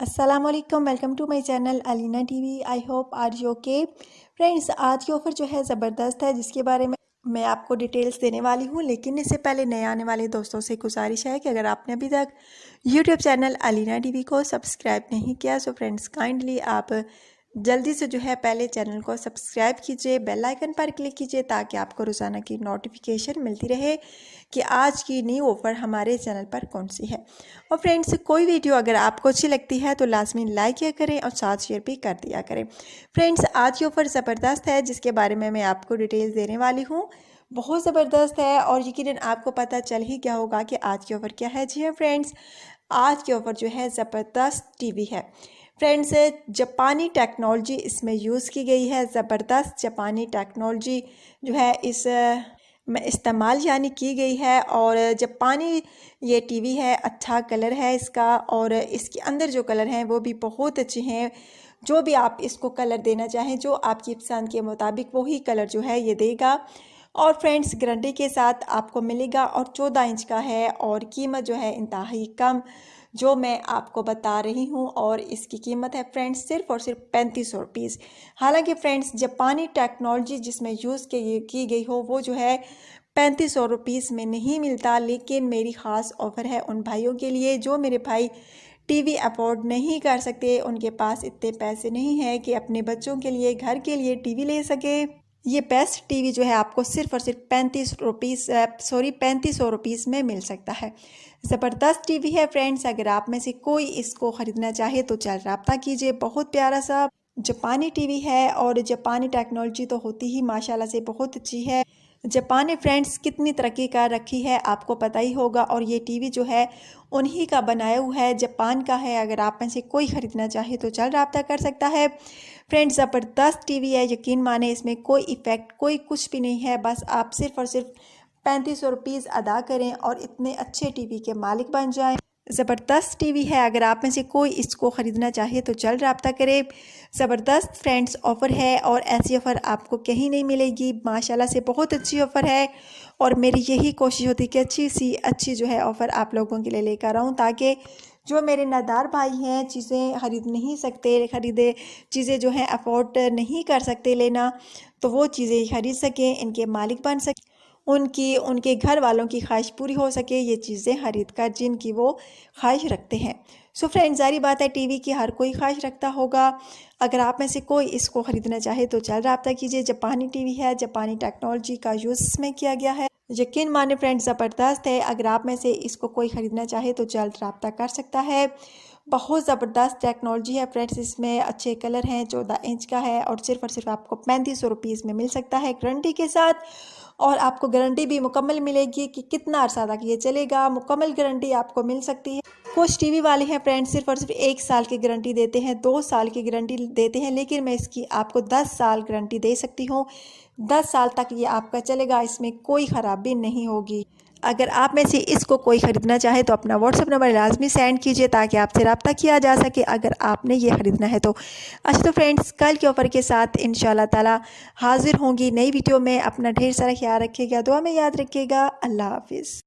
अस्सलामुअलैकुम, welcome to my channel Alina TV. I hope are you okay. Friends, आज की offer जो है ज़बरदस्त है, जिसके बारे में मैं आपको डिटेल्स देने वाली हूँ। लेकिन इससे पहले नए आने वाले दोस्तों से गुजारिश है कि अगर आपने अभी तक यूट्यूब चैनल अलीना टीवी को सब्सक्राइब नहीं किया तो फ्रेंड्स काइंडली आप जल्दी से जो है पहले चैनल को सब्सक्राइब कीजिए, बेल आइकन पर क्लिक कीजिए ताकि आपको रोज़ाना की नोटिफिकेशन मिलती रहे कि आज की न्यू ऑफ़र हमारे चैनल पर कौन सी है। और फ्रेंड्स, कोई वीडियो अगर आपको अच्छी लगती है तो लाजमी लाइक किया करें और साथ शेयर भी कर दिया करें। फ्रेंड्स, आज की ऑफ़र ज़बरदस्त है, जिसके बारे में मैं आपको डिटेल्स देने वाली हूँ। बहुत ज़बरदस्त है और यकीनन आपको पता चल ही गया होगा कि आज की ऑफ़र क्या है। जी हाँ फ्रेंड्स, आज की ऑफ़र जो है ज़बरदस्त टीवी है। फ्रेंड्स, जापानी टेक्नोलॉजी इसमें यूज़ की गई है। ज़बरदस्त जापानी टेक्नोलॉजी जो है इस में इस्तेमाल यानी की गई है। और जापानी ये टीवी है, अच्छा कलर है इसका और इसके अंदर जो कलर हैं वो भी बहुत अच्छे हैं। जो भी आप इसको कलर देना चाहें, जो आपकी पसंद के मुताबिक वही कलर जो है ये देगा। और फ्रेंड्स, गारंटी के साथ आपको मिलेगा और 14 इंच का है और कीमत जो है इंतहाई कम जो मैं आपको बता रही हूँ। और इसकी कीमत है फ्रेंड्स सिर्फ और सिर्फ 3500 रुपीज़। हालांकि फ्रेंड्स, जापानी टेक्नोलॉजी जिसमें यूज़ की गई हो वो जो है 3500 रुपीज़ में नहीं मिलता। लेकिन मेरी ख़ास ऑफ़र है उन भाइयों के लिए जो मेरे भाई टीवी अफोर्ड नहीं कर सकते, उनके पास इतने पैसे नहीं हैं कि अपने बच्चों के लिए, घर के लिए टीवी ले सके। ये बेस्ट टीवी जो है आपको सिर्फ और सिर्फ 3500 रुपीज़ में मिल सकता है। ज़बरदस्त टीवी है फ्रेंड्स। अगर आप में से कोई इसको ख़रीदना चाहे तो चल रब्ता कीजिए। बहुत प्यारा सा जापानी टीवी है और जापानी टेक्नोलॉजी तो होती ही माशाल्लाह से बहुत अच्छी है। जापान ने फ्रेंड्स कितनी तरक्की कर रखी है आपको पता ही होगा। और ये टीवी जो है उन्हीं का बनाया हुआ है, जापान का है। अगर आप में से कोई ख़रीदना चाहे तो चल रब्ता कर सकता है। फ्रेंड्स, ज़बरदस्त टीवी है, यकीन माने इसमें कोई इफ़ेक्ट कोई कुछ भी नहीं है। बस आप सिर्फ और सिर्फ 3500 रुपीज़ अदा करें और इतने अच्छे टीवी के मालिक बन जाएं। ज़बरदस्त टीवी है, अगर आप में से कोई इसको ख़रीदना चाहे तो जल्द रब्ता करें। ज़बरदस्त फ्रेंड्स ऑफ़र है और ऐसी ऑफ़र आपको कहीं नहीं मिलेगी। माशाल्लाह से बहुत अच्छी ऑफ़र है और मेरी यही कोशिश होती है कि अच्छी जो है ऑफ़र आप लोगों के लिए लेकर आऊँ, ताकि जो मेरे नादार भाई हैं चीज़ें ख़रीद नहीं सकते, ख़रीदे चीज़ें जो हैं अफोर्ड नहीं कर सकते लेना, तो वो चीज़ें ख़रीद सकें, इनके मालिक बन सकें, उनके घर वालों की ख्वाहिश पूरी हो सके ये चीज़ें ख़रीद कर जिनकी वो ख्वाहिश रखते हैं। सो फ्रेंड्स, जारी बात है टीवी की हर कोई ख्वाहिश रखता होगा। अगर आप में से कोई इसको ख़रीदना चाहे तो जल्द रब्ता कीजिए। जापानी टीवी है, जापानी टेक्नोलॉजी का यूज़ इसमें किया गया है। यकीन माने फ्रेंड्स, ज़बरदस्त है। अगर आप में से इसको कोई ख़रीदना चाहे तो जल्द रब्ता कर सकता है। बहुत ज़बरदस्त टेक्नोलॉजी है फ्रेंड्स, इसमें अच्छे कलर हैं, 14 इंच का है और सिर्फ आपको 3500 रुपीज़ में मिल सकता है गारंटी के साथ। और आपको गारंटी भी मुकम्मल मिलेगी कि कितना अरसा तक ये चलेगा, मुकम्मल गारंटी आपको मिल सकती है। कुछ टीवी वाले हैं फ्रेंड्स सिर्फ और सिर्फ 1 साल की गारंटी देते हैं, 2 साल की गारंटी देते हैं, लेकिन मैं इसकी आपको 10 साल गारंटी दे सकती हूँ। 10 साल तक ये आपका चलेगा, इसमें कोई ख़राबी नहीं होगी। अगर आप में से इसको कोई ख़रीदना चाहे तो अपना व्हाट्सअप नंबर लाजमी सेंड कीजिए ताकि आपसे रब्ता किया जा सके अगर आपने ये ख़रीदना है तो। अच्छा तो फ्रेंड्स, कल के ऑफ़र के साथ इंशाल्लाह ताला हाज़िर होंगी नई वीडियो में। अपना ढेर सारा ख्याल रखिएगा, दुआ में याद रखिएगा। अल्लाह हाफिज़।